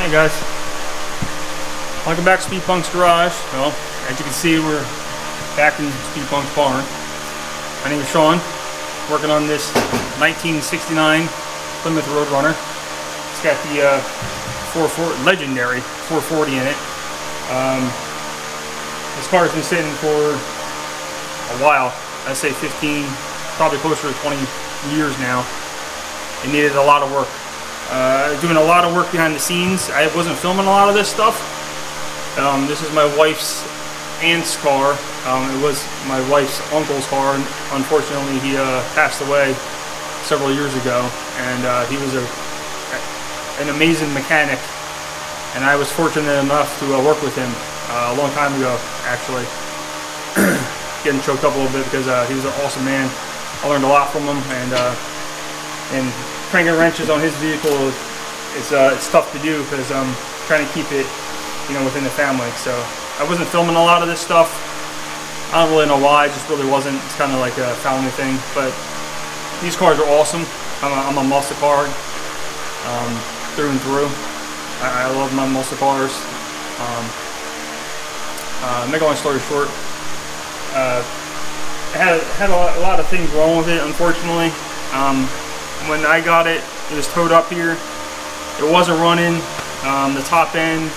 Hey guys, welcome back to Speed Punk's garage. Well, as you can see, we're back in Speed Punk's barn. My name is Sean, working on this 1969 Plymouth Road Runner. It's got the legendary 440 in it. This car's been sitting for a while. I'd say 15, probably closer to 20 years now. It needed a lot of work. Doing a lot of work behind the scenes. I wasn't filming a lot of this stuff. This is my wife's aunt's car. It was my wife's uncle's car. Unfortunately, he passed away several years ago, and he was an amazing mechanic, and I was fortunate enough to work with him a long time ago, actually. Getting choked up a little bit because he was an awesome man. I learned a lot from him, and cranking wrenches on his vehicle, it's tough to do because I'm trying to keep it, within the family. So I wasn't filming a lot of this stuff. I don't really know why. It just really wasn't. It's kind of like a family thing. But these cars are awesome. I'm a muscle car through and through. I love my muscle cars. Make a long story short, I had a lot of things wrong with it, unfortunately. When I got it, it was towed up here. It wasn't running. The top end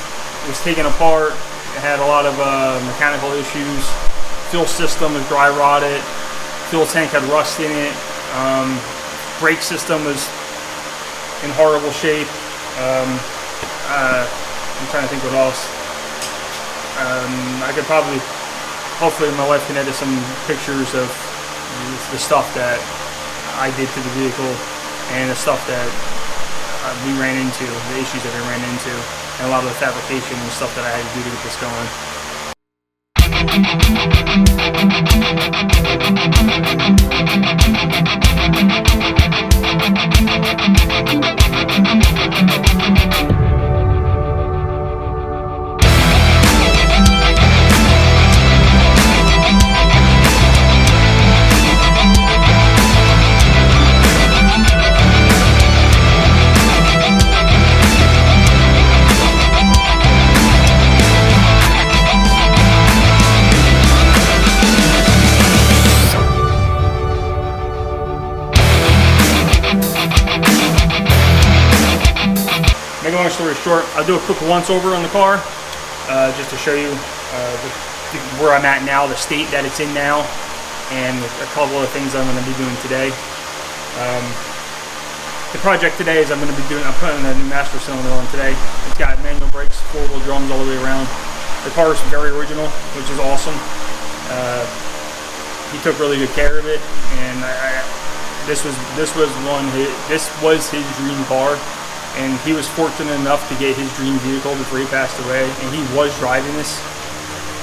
was taken apart. It had a lot of mechanical issues. Fuel system was dry rotted. Fuel tank had rust in it. Brake system was in horrible shape. I'm trying to think what else. I could probably, hopefully my wife can edit some pictures of the stuff that I did to the vehicle and the stuff that we ran into, the issues that we ran into, and a lot of the fabrication and stuff that I had to do to get this going. Make a long story short, I'll do a quick once over on the car, just to show you where I'm at now, the state that it's in now, and a couple of things I'm going to be doing today. The project today is I'm putting a new master cylinder on today. It's got manual brakes, 4-wheel drums all the way around. The car is very original, which is awesome. He took really good care of it, and this was his dream car. And he was fortunate enough to get his dream vehicle before he passed away, and he was driving this,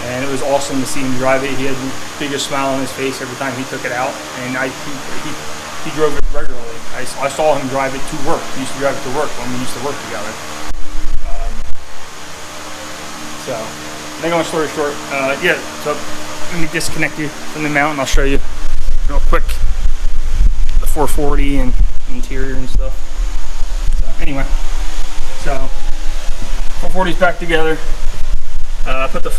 and it was awesome to see him drive it. He had the biggest smile on his face every time he took it out, and he drove it regularly. I saw him drive it to work. He used to drive it to work when we used to work together. So, make a long story short, yeah, so let me disconnect you from the mount and I'll show you real quick the 440 and interior and stuff. Anyway, so 440's back together. I put the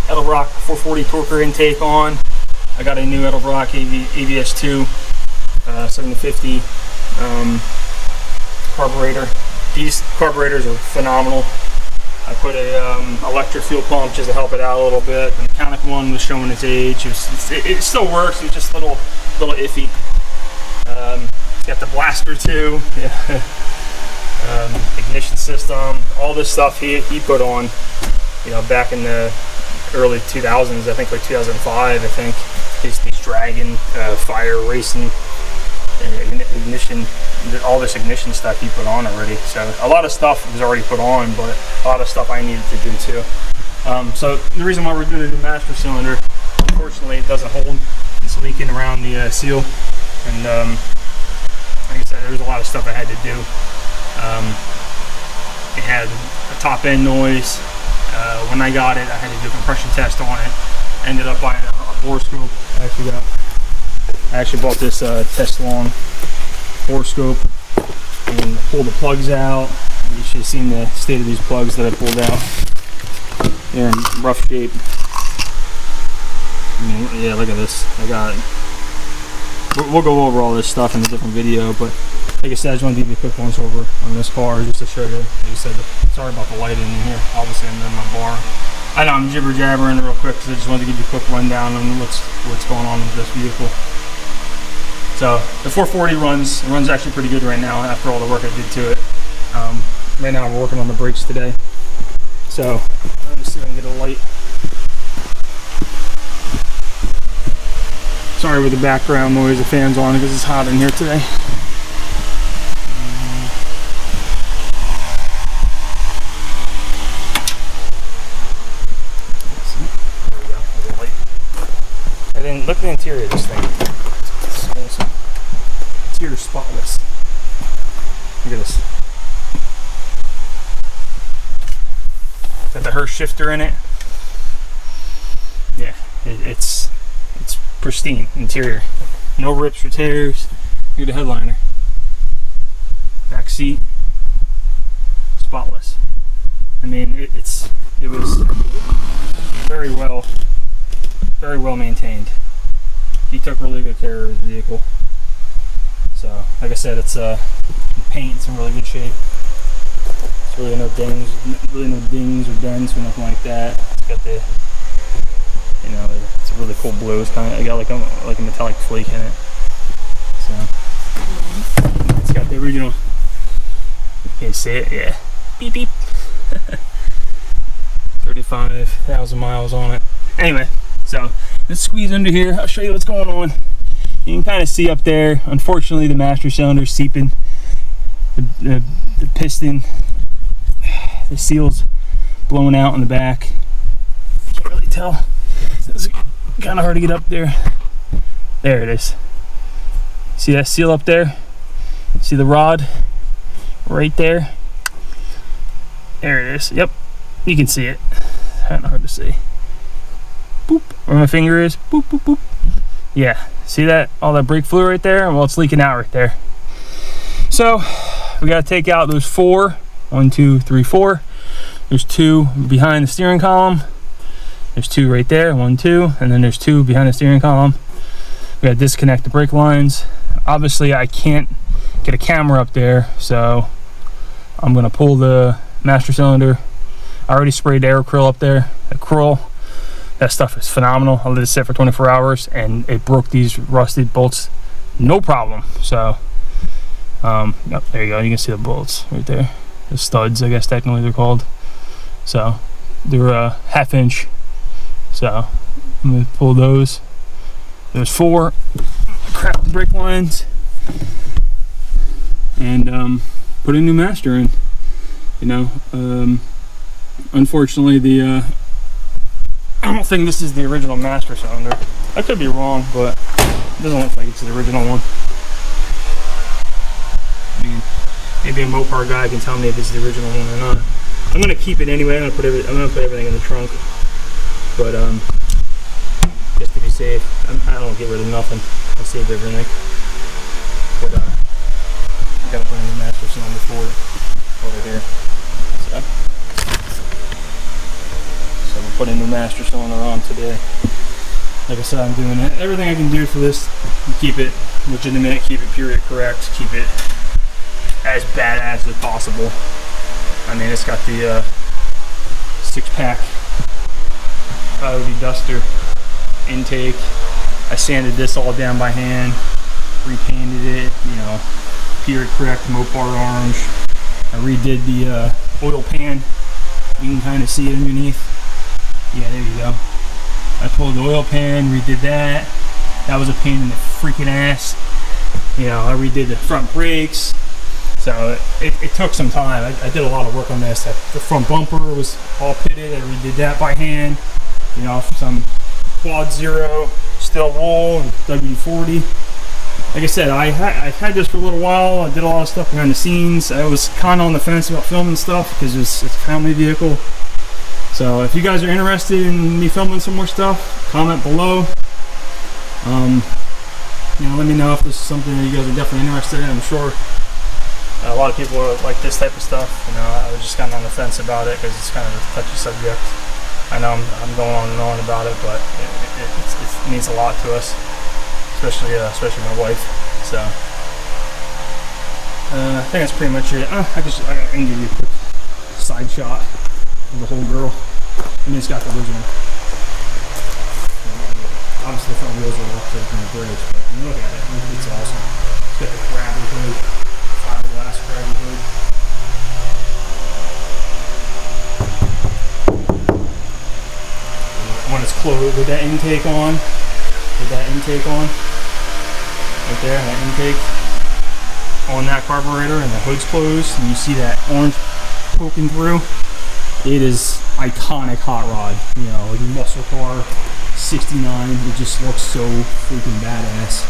Edelbrock 440 torquer intake on. I got a new Edelbrock AVS2 750 carburetor. These carburetors are phenomenal. I put a electric fuel pump just to help it out a little bit. The mechanic one was showing its age. It still works. It's just a little iffy. Got the blaster too, ignition system, all this stuff he put on, back in the early 2000s, I think like 2005, I think. These Dragon, fire racing, ignition, all this ignition stuff he put on already. So a lot of stuff was already put on, but a lot of stuff I needed to do too. So the reason why we're doing a new master cylinder, unfortunately it doesn't hold. It's leaking around the seal, and like I said, there was a lot of stuff I had to do. It had a top end noise. When I got it, I had to do a compression test on it. Ended up buying a bore scope. I actually bought this test long bore scope and pull the plugs out. You've seen the state of these plugs that I pulled out. They're in rough shape. I mean, yeah, look at this. We'll go over all this stuff in a different video, but like I said, I just want to give you a quick once over on this car just to show you. Like I said, sorry about the lighting in here. Obviously, I'm in my bar. I know I'm jibber jabbering real quick because I just wanted to give you a quick rundown on what's going on with this vehicle. So the 440 runs actually pretty good right now after all the work I did to it. Right now we're working on the brakes today. So let me see if I can get a light. Sorry with the background noise, the fan's on because it's hot in here today. There we go, there's a light. And then look at the interior of this thing. It's awesome. Interior spotless. Look at this. Got the Hurst shifter in it. Yeah, it's pristine interior. No rips or tears. Look at the headliner. Back seat. Spotless. I mean, it was very well maintained. He took really good care of his vehicle. So, like I said, it's the paint's in really good shape. It's really no dings or dents or nothing like that. It's got the, you know, it's a really cool blue. It's kind of, I got like a metallic flake in it. So it's got the original. Can you see it? Yeah. Beep beep. 35,000 miles on it. Anyway, so let's squeeze under here. I'll show you what's going on. You can kind of see up there. Unfortunately, the master cylinder is seeping. The piston, the seal's blowing out in the back. Can't really tell. It's kind of hard to get up there. There it is. See that seal up there? See the rod right there? There it is. Yep, you can see it. Kind of hard to see. Boop. Where my finger is. Boop, boop, boop. Yeah. See that? All that brake fluid right there? Well, it's leaking out right there. So we got to take out those 4. 1, 2, 3, 4. There's 2 behind the steering column. There's 2 right there. 1, 2. And then there's 2 behind the steering column. We got to disconnect the brake lines. Obviously, I can't get a camera up there, so I'm going to pull the master cylinder. I already sprayed aerocryl up there. Acryl, that stuff is phenomenal. I let it sit for 24 hours and it broke these rusted bolts no problem. So yep, there you go. You can see the bolts right there, the studs, I guess technically they're called. So they're a 1/2 inch. So I'm gonna pull those. There's 4. Crap the brake lines and put a new master in. You know, unfortunately the I don't think this is the original master cylinder. I could be wrong, but it doesn't look like it's the original one. I mean, maybe a Mopar guy can tell me if it's the original one or not. I'm gonna keep it anyway. I'm gonna put everything in the trunk, but just to be safe, I don't get rid of nothing. I save everything. But I gotta put in the master cylinder for it over here. So we'll put a new master cylinder on today. Like I said, I'm doing everything I can do for this. Keep it legitimate, keep it period correct, keep it as badass as possible. I mean, it's got the 6-pack Coyote Duster intake. I sanded this all down by hand, repainted it, you know, period correct Mopar orange. I redid the oil pan. You can kind of see it underneath. Yeah, there you go. I pulled the oil pan, redid that. That was a pain in the freaking ass. You know, I redid the front brakes. So it took some time. I did a lot of work on this. The front bumper was all pitted. I redid that by hand. You know, some Quad Zero steel wool and WD-40. Like I said, I had this for a little while. I did a lot of stuff behind the scenes. I was kind of on the fence about filming stuff because it's a family vehicle. So if you guys are interested in me filming some more stuff, comment below. You know, let me know if this is something that you guys are definitely interested in. I'm sure A lot of people like this type of stuff. You know, I was just kind of on the fence about it because it's kind of a touchy subject. I know I'm going on and on about it, but it means a lot to us, especially my wife. So I think that's pretty much it. I can give you a quick side shot of the whole girl. I mean, it's got the original. Obviously, the front wheels are off from the bridge, but when you look at it, it's awesome. It's got the grabber hood, fiberglass grabber hood. When it's closed with that intake on, right there, that intake on that carburetor, and the hood's closed, and you see that orange poking through. It is iconic hot rod, you know, like muscle car, 69. It just looks so freaking badass.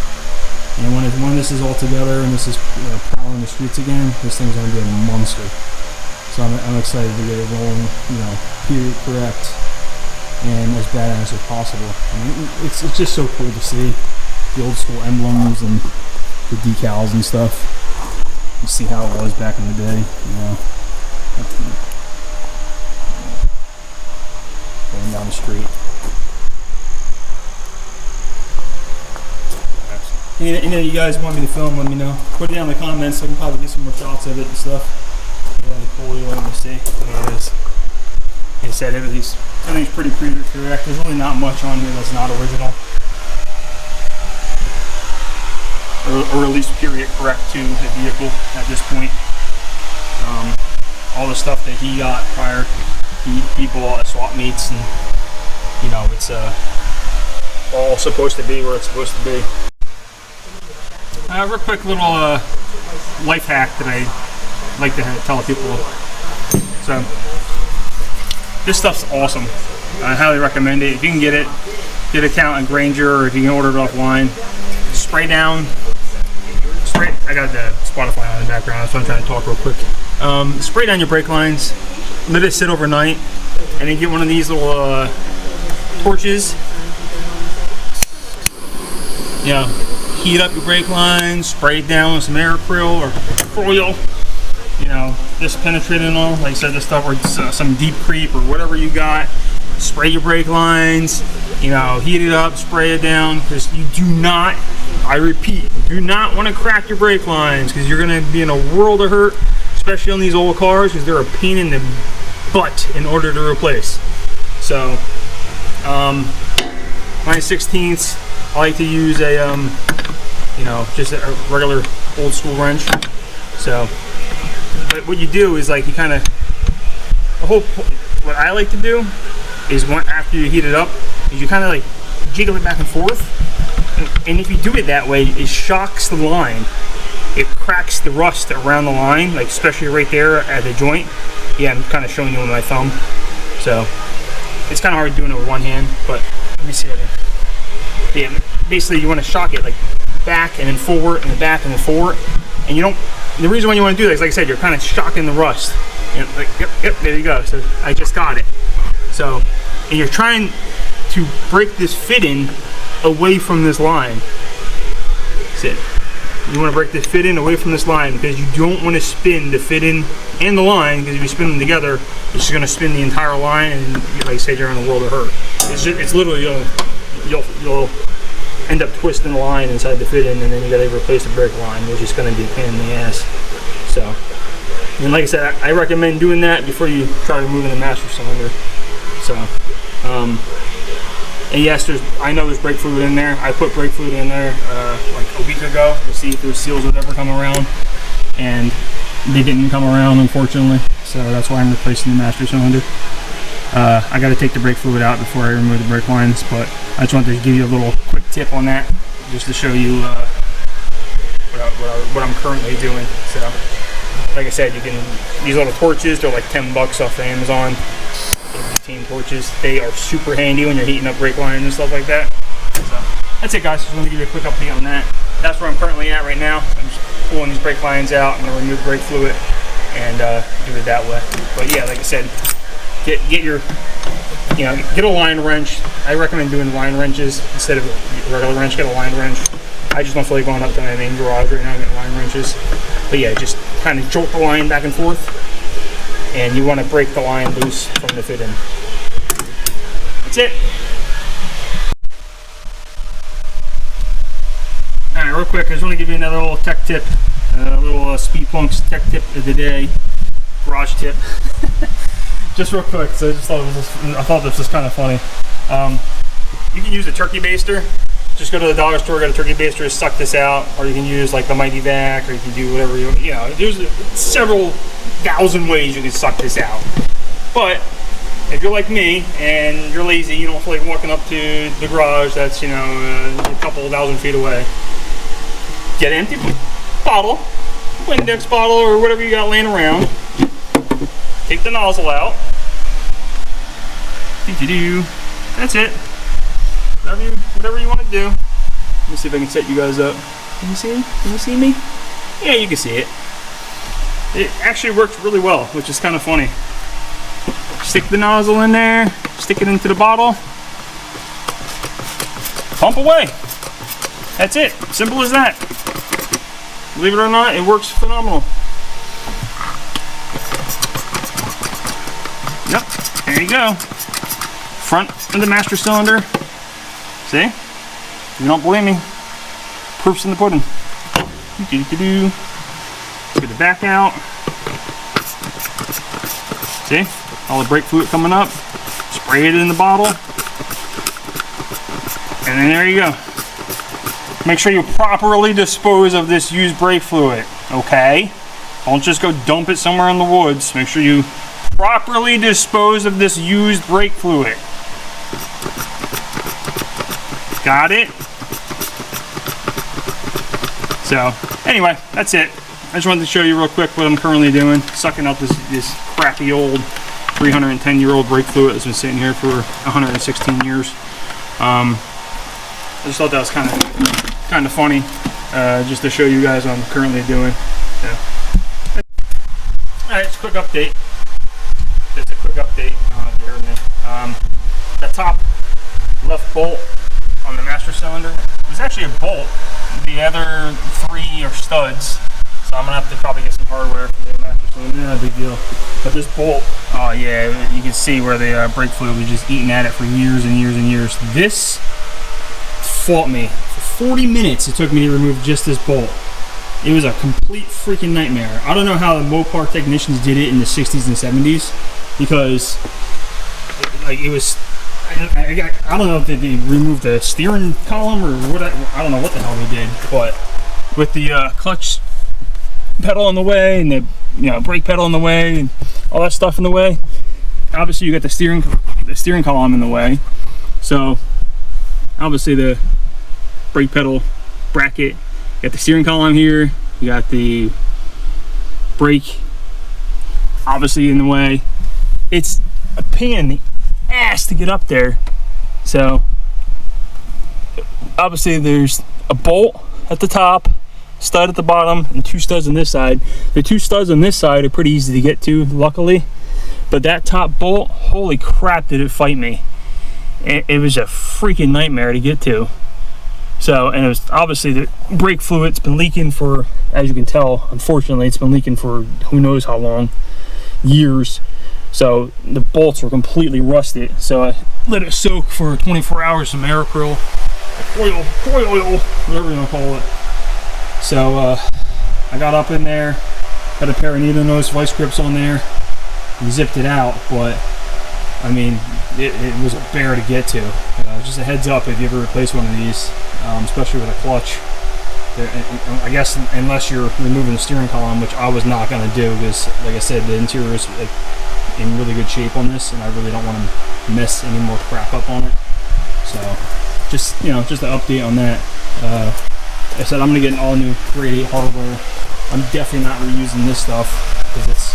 And when this is all together and this is prowling the streets again, this thing's gonna be a monster. So I'm excited to get it rolling, you know, period correct and as badass as possible. I mean, it's just so cool to see the old school emblems and the decals and stuff. You see how it was back in the day, you know. Going down the street. Any of you guys want me to film, let me know. Put it down in the comments so I can probably get some more shots of it and stuff. Really cool you want me to see. It is. Like I said, everything's pretty correct. There's really not much on here that's not original. Or at least period correct to the vehicle at this point. All the stuff that he got prior, he bought at swap meets, and you know, it's all supposed to be where it's supposed to be. Real quick little life hack that I like to tell people. So this stuff's awesome. I highly recommend it. If you can get it, get an account at Granger, or if you can order it offline. Spray down. I got the Spotify on in the background, so I'm trying to talk real quick. Spray down your brake lines. Let it sit overnight, and then get one of these little torches. You know, heat up your brake lines, spray it down with some air acryl or foil. You know, this penetrating all, like I said, this stuff, or some deep creep or whatever you got. Spray your brake lines. You know, heat it up, spray it down, because you do not, I repeat, you do not want to crack your brake lines, because you're going to be in a world of hurt, especially on these old cars, because they're a pain in the butt in order to replace. So, 9/16, I like to use a, you know, just a regular old school wrench. So, but what you do is, like, you kind of, what I like to do is after you heat it up, is you kind of like jiggle it back and forth. And if you do it that way, it shocks the line. It cracks the rust around the line, like especially right there at the joint. Yeah, I'm kind of showing you with my thumb. So it's kind of hard doing it with one hand, but let me see that. Yeah, basically you want to shock it like back and then forward and then back and then forward. And you don't, the reason why you want to do that is, like I said, you're kind of shocking the rust. And like, yep, there you go. So I just got it. So, and you're trying to break this fit-in away from this line. That's it. You want to break this fit-in away from this line, because you don't want to spin the fit-in and the line, because if you spin them together, it's just going to spin the entire line, and like I said, you're in a world of hurt. It's literally, you'll end up twisting the line inside the fit-in, and then you got to replace the brake line, which is going to be a pain in the ass. So, and like I said, I recommend doing that before you try removing the master cylinder. So, and yes, I know there's brake fluid in there. I put brake fluid in there like a week ago to see if those seals would ever come around, and they didn't come around, unfortunately. So that's why I'm replacing the master cylinder. I got to take the brake fluid out before I remove the brake lines, but I just wanted to give you a little quick tip on that, just to show you what I'm currently doing. So, like I said, you can, these little torches, they're like $10 off of Amazon. Butane torches. They are super handy when you're heating up brake lines and stuff like that. So that's it, guys. Just want to give you a quick update on that. That's where I'm currently at right now. I'm just pulling these brake lines out. I'm going to remove brake fluid and do it that way. But yeah, like I said, get your, you know, get a line wrench. I recommend doing line wrenches instead of a regular wrench. Get a line wrench. I just don't feel like going up to my main garage right now and getting line wrenches. But yeah, just kind of jolt the line back and forth, and you want to break the line loose from the fit in. That's it. All right, real quick, I just want to give you another little tech tip, a little Speed Punks tech tip of the day, garage tip. Just real quick, so I thought this was kind of funny. You can use a turkey baster. Just go to the dollar store, get a turkey baster, suck this out, or you can use like the Mighty Vac, or you can do whatever you know. There's several thousand ways you can suck this out. But if you're like me and you're lazy, you don't feel like walking up to the garage that's, you know, a couple thousand feet away. Get an empty bottle, Windex bottle, or whatever you got laying around. Take the nozzle out. That's it. Whatever you want to do. Let me see if I can set you guys up. Can you see? Can you see me? Yeah, you can see it. It actually works really well, which is kind of funny. Stick the nozzle in there, stick it into the bottle, pump away. That's it. Simple as that. Believe it or not, it works phenomenal. Yep, there you go. Front of the master cylinder. See? If you don't believe me, proof's in the pudding. Let's get the back out. See? All the brake fluid coming up. Spray it in the bottle. And then there you go. Make sure you properly dispose of this used brake fluid, okay? Don't just go dump it somewhere in the woods. Make sure you properly dispose of this used brake fluid. Got it? So, anyway, that's it. I just wanted to show you real quick what I'm currently doing. Sucking out this crappy old 310-year-old brake fluid that's been sitting here for 116 years. I just thought that was kind of funny, just to show you guys what I'm currently doing. Yeah. Alright, just a quick update. Just a quick update. Bear with me. The top left bolt on the master cylinder was actually a bolt. The other three are studs, so I'm gonna have to probably get some hardware for the master cylinder. Not a big deal. But this bolt, oh yeah, you can see where the brake fluid was just eating at it for years and years and years. This fought me for 40 minutes. It took me to remove just this bolt. It was a complete freaking nightmare. I don't know how the Mopar technicians did it in the 60s and 70s, because it was. I don't know if they removed the steering column or what. I don't know what the hell they did, but with the clutch pedal in the way and the brake pedal in the way and all that stuff in the way, obviously you got the steering column in the way. So obviously the brake pedal bracket, you got the steering column here, you got the brake obviously in the way. It's a pain in the ass to get up there. So obviously there's a bolt at the top, stud at the bottom, and two studs on this side. The two studs on this side are pretty easy to get to, luckily, but that top bolt, holy crap, did it fight me. It was a freaking nightmare to get to. So, and it was obviously the brake fluid's been leaking for, as you can tell, unfortunately it's been leaking for who knows how long, years. So the bolts were completely rusted. So I let it soak for 24 hours, some air acryl, oil, whatever you want to call it. So I got up in there, had a pair of needle nose vice grips on there, and zipped it out. But I mean, it was a bear to get to. Just a heads up if you ever replace one of these, especially with a clutch. I guess unless you're removing the steering column, which I was not going to do, because like I said, the interior is in really good shape on this, and I really don't want to mess any more crap up on it. So just just an update on that. I said I'm gonna get an all new grade 8 hardware. I'm definitely not reusing this stuff because it's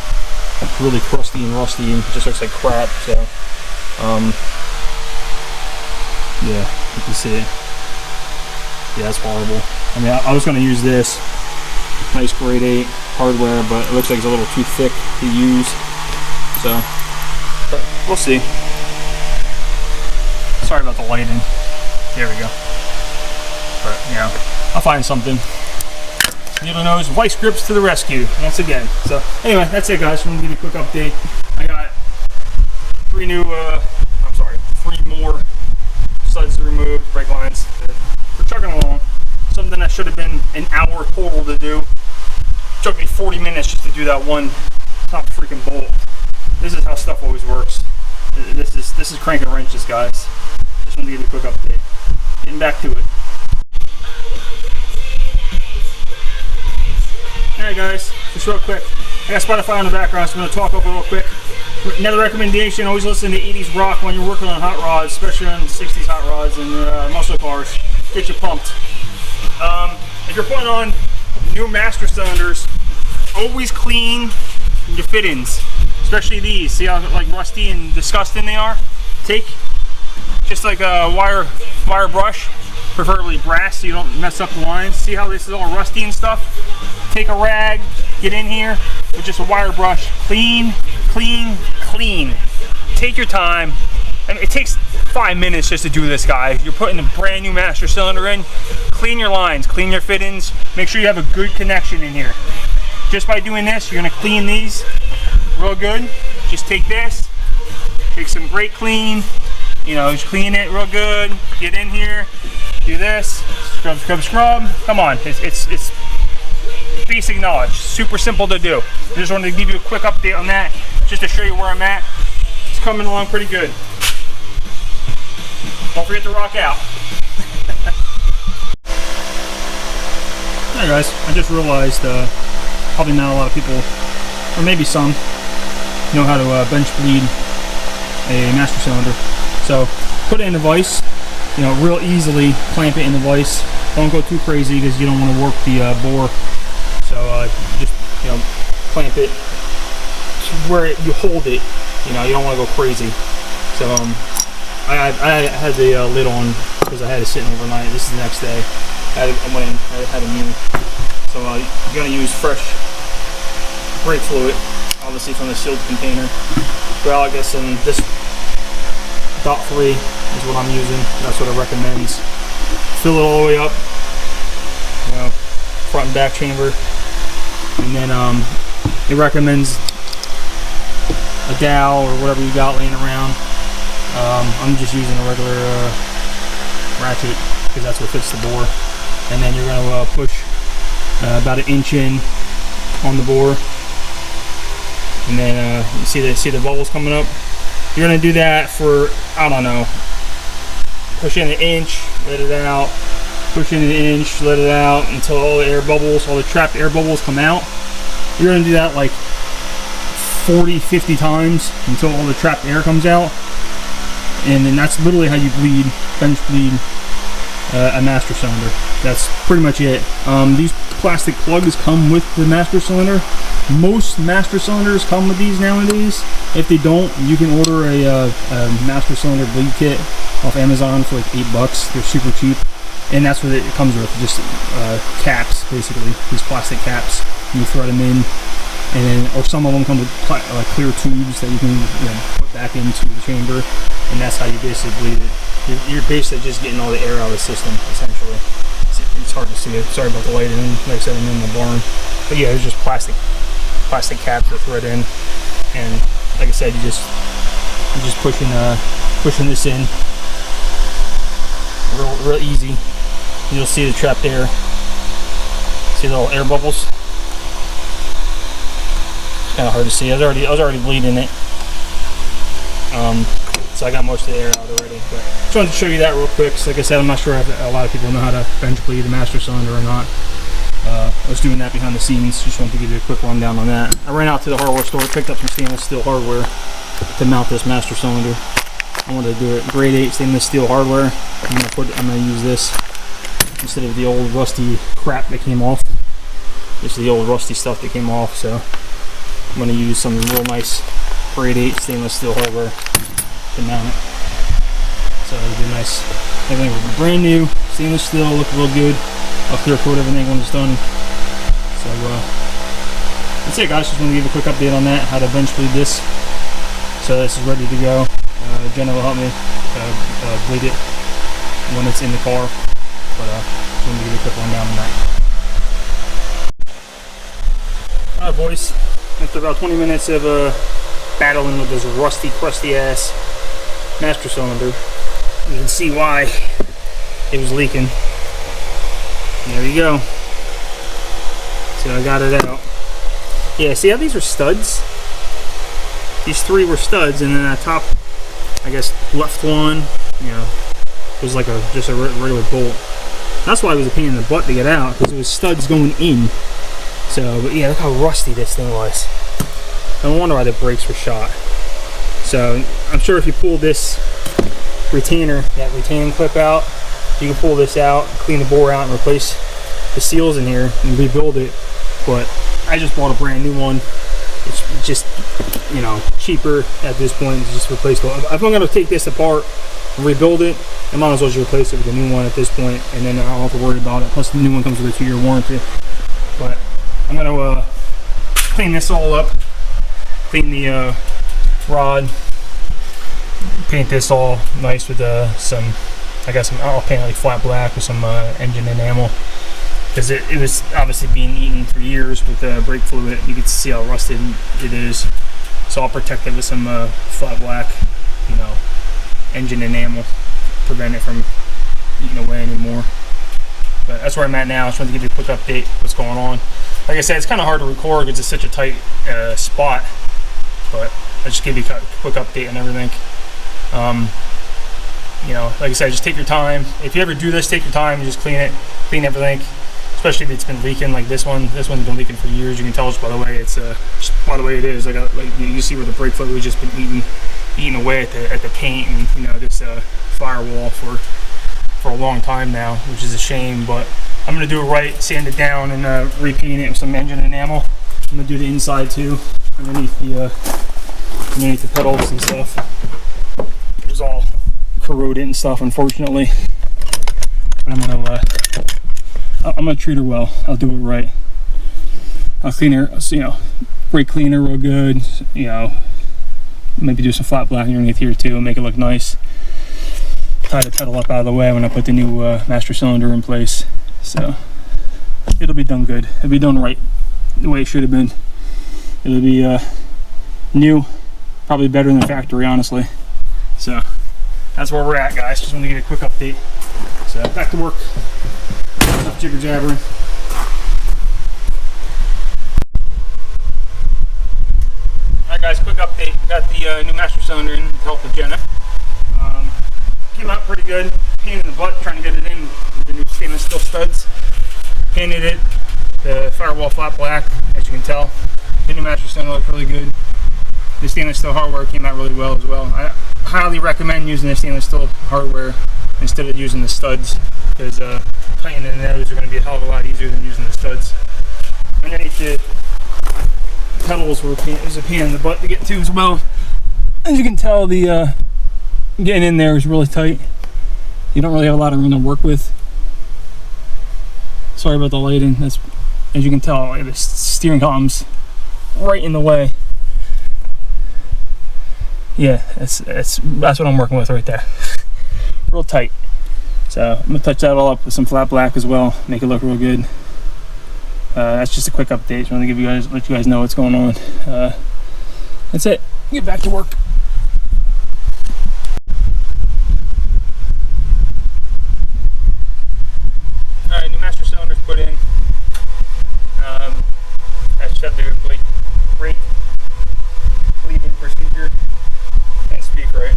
really crusty and rusty and just looks like crap. So yeah, you can see it. Yeah, it's horrible. I mean, I was gonna use this nice grade 8 hardware, but it looks like it's a little too thick to use. So, but we'll see. Sorry about the lighting. There we go. But, I'll find something. needle nose vice grips to the rescue once again. So anyway, that's it, guys. I'm gonna give you a quick update. I got three more studs to remove, brake lines. We're chugging along. Something that should have been an hour total to do. It took me 40 minutes just to do that one top freaking bolt. This is how stuff always works. This is cranking wrenches, guys. Just wanted to give you a quick update. Getting back to it. Alright, guys, just real quick. I got Spotify in the background, so I'm going to talk over real quick. Another recommendation, always listen to 80s rock when you're working on hot rods, especially on 60s hot rods and muscle cars. Get you pumped. If you're putting on new master cylinders, always clean your fittings, especially these. See how like rusty and disgusting they are? Take just like a wire brush, preferably brass so you don't mess up the lines. See how this is all rusty and stuff? Take a rag, get in here with just a wire brush, clean, clean, clean. Take your time. I mean, it takes 5 minutes just to do this, guys. You're putting a brand new master cylinder in. Clean your lines, clean your fittings. Make sure you have a good connection in here. Just by doing this, you're gonna clean these real good. Just take this, take some brake clean, you know, just clean it real good. Get in here, do this, scrub, scrub, scrub. Come on, it's basic knowledge, super simple to do. I just wanted to give you a quick update on that, just to show you where I'm at. It's coming along pretty good. Don't forget to rock out. Alright, guys, I just realized probably not a lot of people, or maybe some, know how to bench bleed a master cylinder. So put it in the vise, you know, real easily clamp it in the vise. Don't go too crazy because you don't want to warp the bore. So just, you know, clamp it to where you hold it. You know, you don't want to go crazy. So I had the lid on because I had it sitting overnight. This is the next day. I had a new. So you're gonna use fresh brake fluid, obviously from the sealed container. Well, I guess in this .3 is what I'm using. That's what it recommends. Fill it all the way up, you know, front and back chamber, and then it recommends a dowel or whatever you got laying around. I'm just using a regular ratchet because that's what fits the bore. And then you're going to push about an inch in on the bore, and then you see the bubbles coming up. You're going to do that for, I don't know, push in an inch, let it out, push in an inch, let it out until all the air bubbles, all the trapped air bubbles come out. You're going to do that like 40-50 times until all the trapped air comes out. And then that's literally how you bench bleed a master cylinder. That's pretty much it. These plastic plugs come with the master cylinder. Most master cylinders come with these nowadays. If they don't, you can order a master cylinder bleed kit off Amazon for like $8. They're super cheap, and that's what it comes with. Just caps, basically, these plastic caps. You thread them in, and then, or some of them come with clear tubes that you can, you know, put back into the chamber, and that's how you basically bleed it. You're basically just getting all the air out of the system, essentially. It's hard to see it. Sorry about the lighting. Like I said, I'm in the barn, but yeah, it's just plastic caps that thread in, and like I said, you're just pushing this in, real easy. You'll see the trapped air. See the little air bubbles. It's kind of hard to see. I was already bleeding it. So I got most of the air out already. But just wanted to show you that real quick. So like I said, I'm not sure if a lot of people know how to bench bleed a master cylinder or not. I was doing that behind the scenes. Just wanted to give you a quick rundown on that. I ran out to the hardware store, picked up some stainless steel hardware to mount this master cylinder. I wanted to do it grade 8 stainless steel hardware. I'm gonna use this instead of the old rusty crap that came off. This is the old rusty stuff that came off. So I'm gonna use some real nice grade 8 stainless steel hardware to mount it. So it'll be nice. Everything will be brand new, stainless steel, look real good. I'll clear coat everything when it's done. So that's it, guys. Just want to give a quick update on that, how to bench bleed this. So this is ready to go. Jenna will help me bleed it when it's in the car. But I'm going to give you a quick rundown on that. Alright boys, after about 20 minutes of battling with this rusty, crusty ass master cylinder, you can see why it was leaking. There you go. So I got it out. Yeah, see how these are studs? These three were studs, and then that top, I guess, left one, you know, was like just a regular bolt. That's why it was a pain in the butt to get out, because it was studs going in. So, but yeah, look how rusty this thing was. No wonder why the brakes were shot. So, I'm sure if you pull this retainer, that retaining clip out, you can pull this out, clean the bore out, and replace the seals in here and rebuild it. But I just bought a brand new one. It's just, you know, cheaper at this point to just replace the. If I'm going to take this apart and rebuild it, I might as well just replace it with a new one at this point, and then I don't have to worry about it. Plus, the new one comes with a 2-year warranty. But I'm going to clean this all up, clean the rod, paint this all nice with some. I got some. I'll paint it like flat black with some engine enamel, because it was obviously being eaten for years with brake fluid. You can see how rusted it is. So I'll protect it with some flat black, you know, engine enamel, prevent it from eating away anymore. But that's where I'm at now. I just wanted to give you a quick update what's going on. Like I said, it's kind of hard to record because it's such a tight spot, but I just give you a quick update on everything. You know, like I said, just take your time. If you ever do this, take your time and just clean it, clean everything. Especially if it's been leaking like this one. This one's been leaking for years. You can tell just by the way it's just by the way it is. Like you see where the brake fluid has just been eating away at the paint and, you know, this firewall for a long time now, which is a shame. But I'm gonna do it right, sand it down, and repaint it with some engine enamel. I'm gonna do the inside too, underneath the pedals and stuff. It was all corroded and stuff, unfortunately. But I'm gonna treat her well. I'll do it right. I'll clean her, you know, brake cleaner real good. You know, maybe do some flat black underneath here too, and make it look nice. Tie the pedal up out of the way when I put the new master cylinder in place. So it'll be done good. It'll be done right, the way it should have been. It'll be new, probably better than factory, honestly. So that's where we're at, guys. Just want to give you a quick update. So back to work. Enough jibber jabbering. Alright guys, quick update. Got the new master cylinder in with the help of Jenna. Came out pretty good. Pain in the butt trying to get it in with the new stainless steel studs. Painted it, the firewall flat black, as you can tell. The new master cylinder looked really good. The stainless steel hardware came out really well as well. I highly recommend using the stainless steel hardware instead of using the studs, because tightening the nose are going to be a hell of a lot easier than using the studs. Underneath the pedals was a pain in the butt to get to as well. As you can tell, the getting in there is really tight. You don't really have a lot of room to work with. Sorry about the lighting. That's, as you can tell, the steering column's right in the way. Yeah, that's what I'm working with right there. Real tight. So I'm gonna touch that all up with some flat black as well, make it look real good. That's just a quick update. Just want to let you guys know what's going on. That's it. Get back to work. All right, new master cylinder's put in. I just have to brake bleeding procedure. Can't speak right.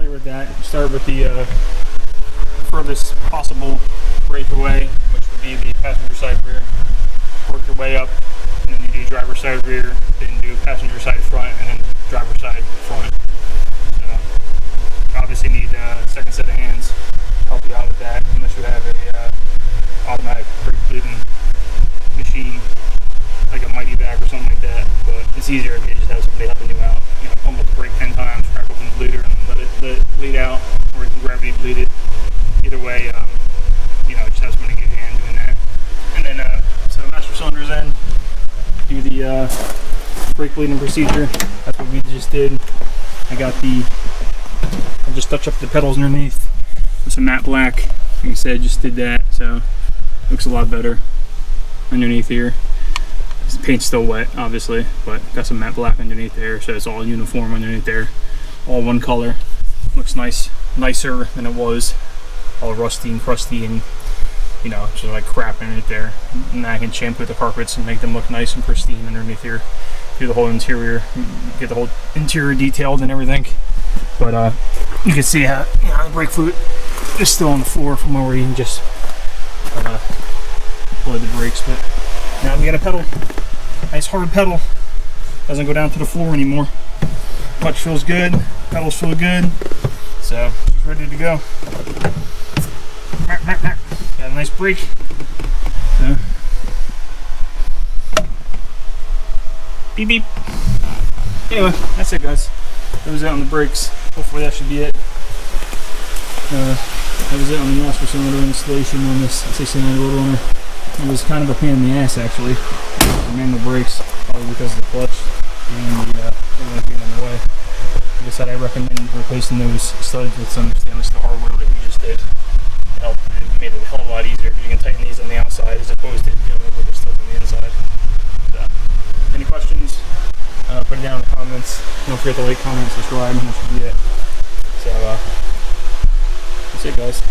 With that, start with the furthest possible breakaway, which would be the passenger side rear. Work your way up, and then you do driver side rear, then do passenger side front, and then driver side front. So obviously need a second set of hands to help you out with that, unless you have a automatic brake bleeding machine, like a mighty bag or something like that. But it's easier if you just have somebody helping you out. You know, pump up the brake 10 times, crack open the bleeder, and let it bleed out, or you can gravity bleed it. Either way, you know, just have somebody get your hand doing that. And then, so the master cylinder's in, do the brake bleeding procedure. That's what we just did. I'll just touch up the pedals underneath with some matte black, Like I said, just did that, so looks a lot better underneath here. The paint's still wet, obviously, but got some matte black underneath there, so it's all uniform underneath there, all one color. Looks nice, nicer than it was, all rusty and crusty and, you know, just like crap underneath there. And now I can shampoo the carpets and make them look nice and pristine underneath here. Do the whole interior, get the whole interior detailed and everything. But you can see how, you know, the brake fluid is still on the floor from where we just applied the brakes. But now we got a pedal, nice hard pedal. Doesn't go down to the floor anymore. Clutch feels good, pedals feel good, so she's ready to go. Got a nice brake. So. Beep beep. Anyway, that's it, guys. That was it on the brakes. Hopefully that should be it. That was it on the master cylinder installation on this 69 Road Runner. It was kind of a pain in the ass, actually. The manual brakes, probably because of the clutch and the everything being in the way. Like I said, I recommend replacing those studs with some stainless steel hardware like we just did. It made it a hell of a lot easier because you can tighten these on the outside as opposed to dealing with the studs on the inside. So, any questions? Put it down in the comments. Don't forget to like, comment, subscribe, and that should be it. So, that's it, guys.